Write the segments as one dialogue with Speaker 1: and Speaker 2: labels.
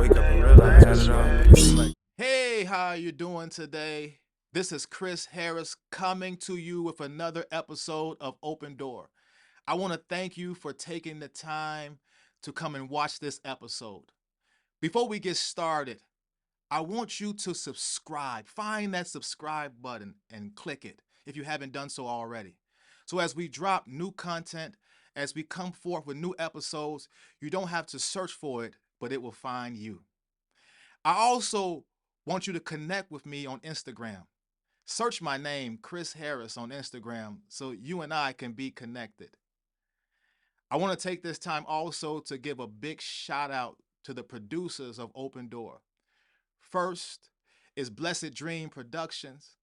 Speaker 1: wake up and realize that shit ain't like.
Speaker 2: Hey, how you doing today? This is Chris Harris coming to you with another episode of Open Door. I want to thank you for taking the time to come and watch this episode. Before we get started, I want you to subscribe. Find that subscribe button and click it if you haven't done so already. So as we drop new content, as we come forth with new episodes, you don't have to search for it, but it will find you. I also want you to connect with me on Instagram. Search my name, Chris Harris, on Instagram so you and I can be connected. I want to take this time also to give a big shout out to the producers of Open Door. First is Blessed Dream Productions,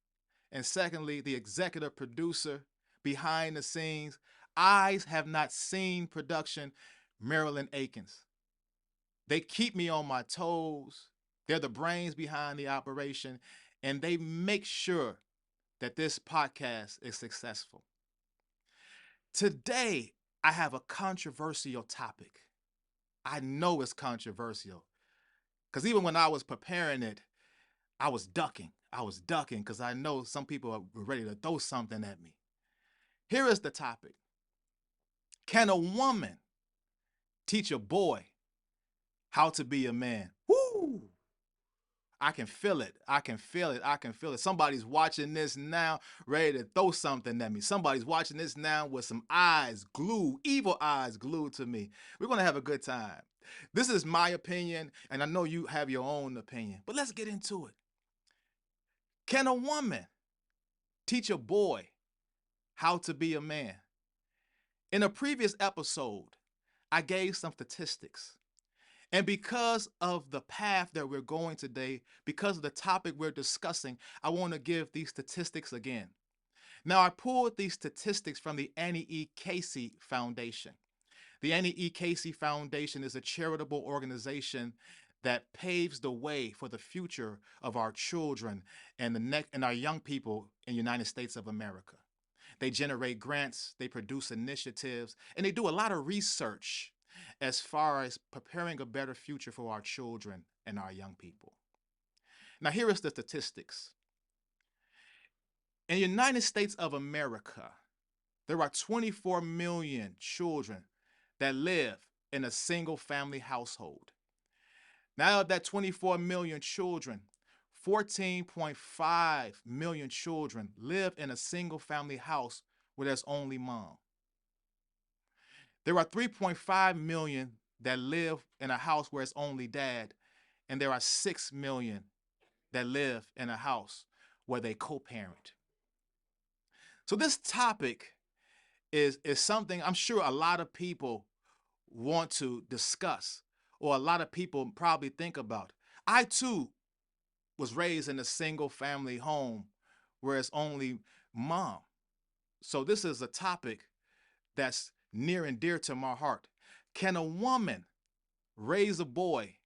Speaker 2: and secondly, the executive producer behind the scenes, Eyes Have Not Seen Production, Marilyn Akins. They keep me on my toes. They're the brains behind the operation, and they make sure that this podcast is successful. Today, I have a controversial topic. I know it's controversial because even when I was preparing it, I was ducking. I was ducking because I know some people are ready to throw something at me. Here is the topic. Can a woman teach a boy how to be a man? Woo! I can feel it. I can feel it. I can feel it. Somebody's watching this now, ready to throw something at me. Somebody's watching this now with some eyes glued, evil eyes glued to me. We're going to have a good time. This is my opinion, and I know you have your own opinion, but let's get into it. Can a woman teach a boy how to be a man? In a previous episode, I gave some statistics. And because of the path that we're going today, because of the topic we're discussing, I want to give these statistics again. Now, I pulled these statistics from the Annie E. Casey Foundation. The Annie E. Casey Foundation is a charitable organization that paves the way for the future of our children and our young people in the United States of America. They generate grants, they produce initiatives, and they do a lot of research as far as preparing a better future for our children and our young people. Now, here is the statistics. In the United States of America, there are 24 million children that live in a single family household. Now, of that 24 million children, 14.5 million children live in a single family house where there's only mom. There are 3.5 million that live in a house where it's only dad, and there are 6 million that live in a house where they co-parent. So this topic is something I'm sure a lot of people want to discuss, or a lot of people probably think about. I too was raised in a single family home where it's only mom. So this is a topic that's near and dear to my heart. Can a woman raise a boy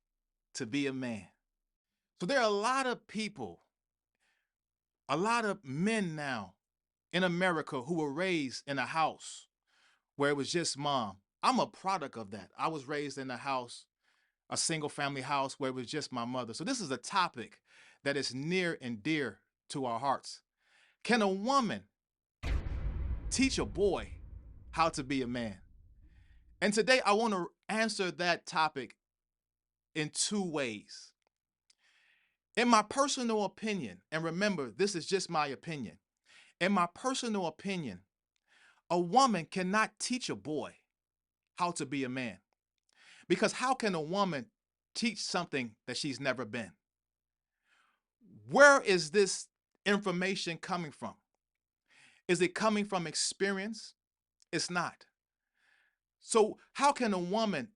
Speaker 2: to be a man? So there are a lot of people, a lot of men now in America who were raised in a house where it was just mom. I'm a product of that. I was raised in a house, a single family house where it was just my mother. So this is a topic that is near and dear to our hearts. Can a woman teach a boy how to be a man? And today I want to answer that topic in two ways. In my personal opinion, and remember, this is just my opinion. In my personal opinion, a woman cannot teach a boy how to be a man. Because how can a woman teach something that she's never been? Where is this information coming from? Is it coming from experience? It's not. So how can a woman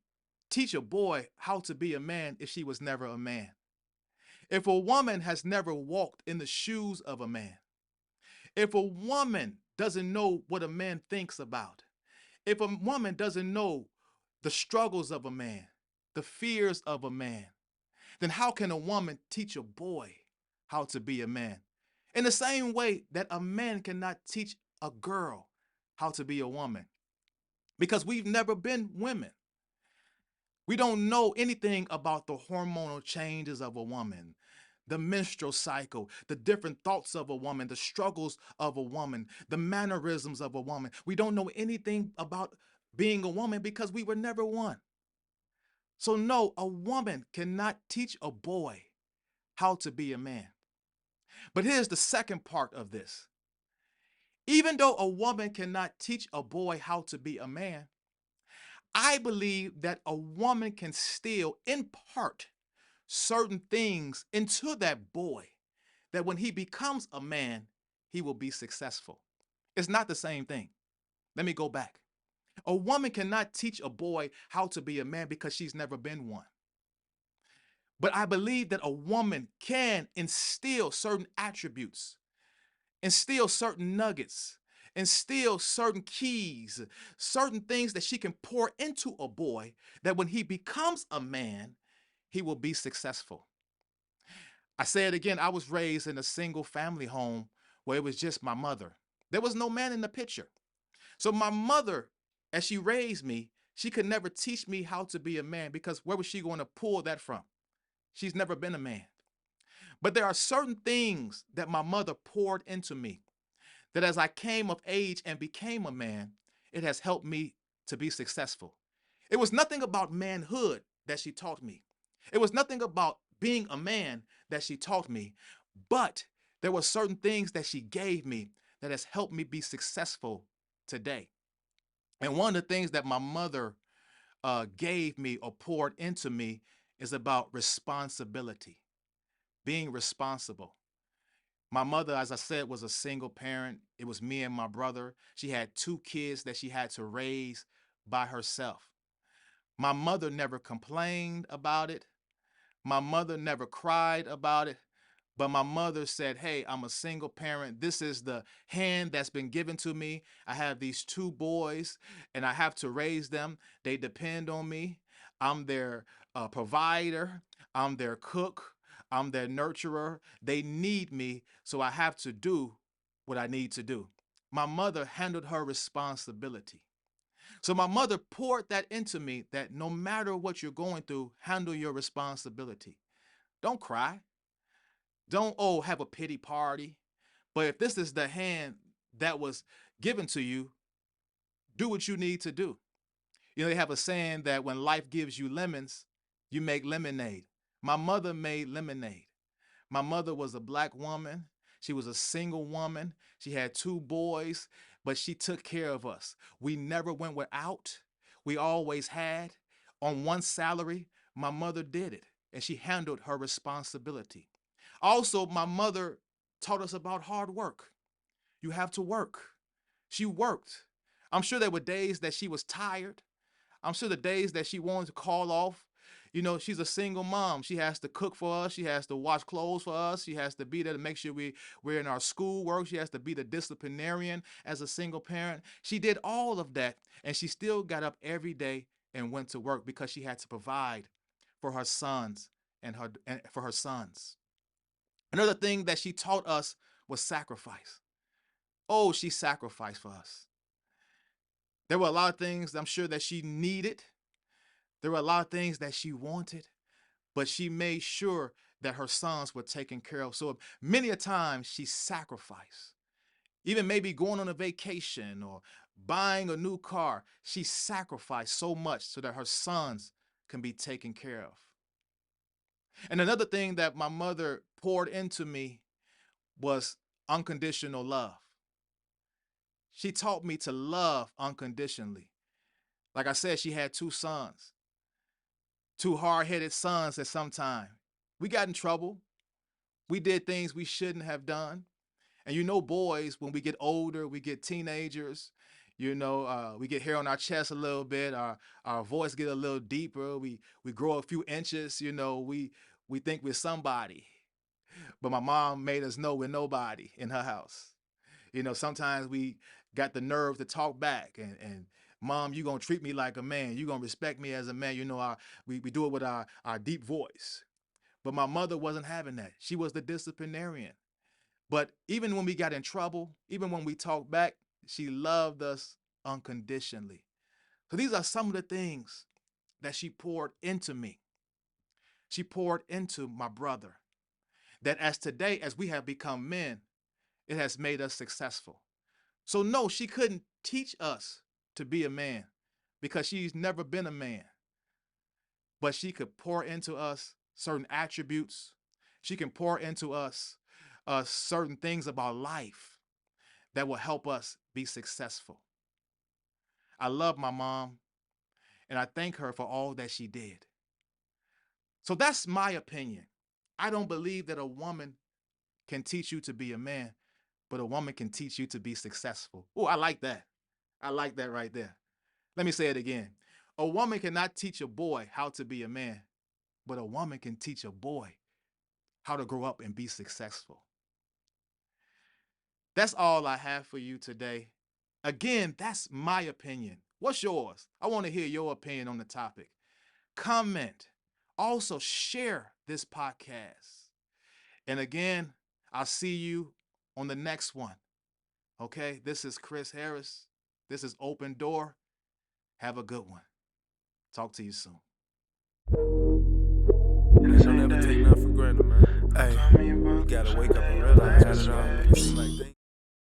Speaker 2: teach a boy how to be a man if she was never a man? If a woman has never walked in the shoes of a man, if a woman doesn't know what a man thinks about, if a woman doesn't know the struggles of a man, the fears of a man, then how can a woman teach a boy how to be a man? In the same way that a man cannot teach a girl how to be a woman, because we've never been women. We don't know anything about the hormonal changes of a woman, the menstrual cycle, the different thoughts of a woman, the struggles of a woman, the mannerisms of a woman. We don't know anything about being a woman because we were never one. So, no, a woman cannot teach a boy how to be a man. But here's the second part of this. Even though a woman cannot teach a boy how to be a man, I believe that a woman can still impart certain things into that boy that when he becomes a man, he will be successful. It's not the same thing. Let me go back. A woman cannot teach a boy how to be a man because she's never been one. But I believe that a woman can instill certain attributes, instill certain nuggets, instill certain keys, certain things that she can pour into a boy that when he becomes a man, he will be successful. I say it again, I was raised in a single family home where it was just my mother. There was no man in the picture. So my mother, as she raised me, she could never teach me how to be a man because where was she going to pull that from? She's never been a man. But there are certain things that my mother poured into me that as I came of age and became a man, it has helped me to be successful. It was nothing about manhood that she taught me. It was nothing about being a man that she taught me, but there were certain things that she gave me that has helped me be successful today. And one of the things that my mother gave me or poured into me is about responsibility, being responsible. My mother, as I said, was a single parent. It was me and my brother. She had two kids that she had to raise by herself. My mother never complained about it. My mother never cried about it. But my mother said, hey, I'm a single parent. This is the hand that's been given to me. I have these two boys and I have to raise them. They depend on me. I'm their provider. I'm their cook. I'm their nurturer. They need me. So I have to do what I need to do. My mother handled her responsibility. So my mother poured that into me that no matter what you're going through, handle your responsibility. Don't cry. Don't, oh, have a pity party. But if this is the hand that was given to you, do what you need to do. You know, they have a saying that when life gives you lemons, you make lemonade. My mother made lemonade. My mother was a black woman. She was a single woman. She had two boys, but she took care of us. We never went without. We always had. On one salary, my mother did it, and she handled her responsibility. Also, my mother taught us about hard work. You have to work. She worked. I'm sure there were days that she was tired. I'm sure the days that she wanted to call off. You know, she's a single mom. She has to cook for us. She has to wash clothes for us. She has to be there to make sure we're in our school work. She has to be the disciplinarian as a single parent. She did all of that, and she still got up every day and went to work because she had to provide for her sons and for her sons. Another thing that she taught us was sacrifice. Oh, she sacrificed for us. There were a lot of things I'm sure that she needed. There were a lot of things that she wanted, but she made sure that her sons were taken care of. So many a time she sacrificed. Even maybe going on a vacation or buying a new car, she sacrificed so much so that her sons can be taken care of. And another thing that my mother poured into me was unconditional love. She taught me to love unconditionally. Like I said, she had two sons, two hard-headed sons at some time. We got in trouble. We did things we shouldn't have done. And you know, boys, when we get older, we get teenagers, we get hair on our chest a little bit, our voice get a little deeper, we grow a few inches, we think we're somebody. But my mom made us know we're nobody in her house. Sometimes we got the nerve to talk back and mom, you gonna treat me like a man. You gonna respect me as a man. We do it with our deep voice. But my mother wasn't having that. She was the disciplinarian. But even when we got in trouble, even when we talked back, she loved us unconditionally. So these are some of the things that she poured into me. She poured into my brother. That as today, as we have become men, it has made us successful. So no, she couldn't teach us to be a man because she's never been a man. But she could pour into us certain attributes. She can pour into us certain things about life that will help us be successful. I love my mom, and I thank her for all that she did. So that's my opinion. I don't believe that a woman can teach you to be a man, but a woman can teach you to be successful. Oh, I like that. I like that right there. Let me say it again. A woman cannot teach a boy how to be a man, but a woman can teach a boy how to grow up and be successful. That's all I have for you today. Again, that's my opinion. What's yours? I want to hear your opinion on the topic. Comment. Also, share this podcast. And again, I'll see you on the next one. Okay, this is Chris Harris. This is Open Door. Have a good one. Talk to you soon.
Speaker 1: Don't ever take nothing for granted, man. Hey, you gotta wake up and realize it all.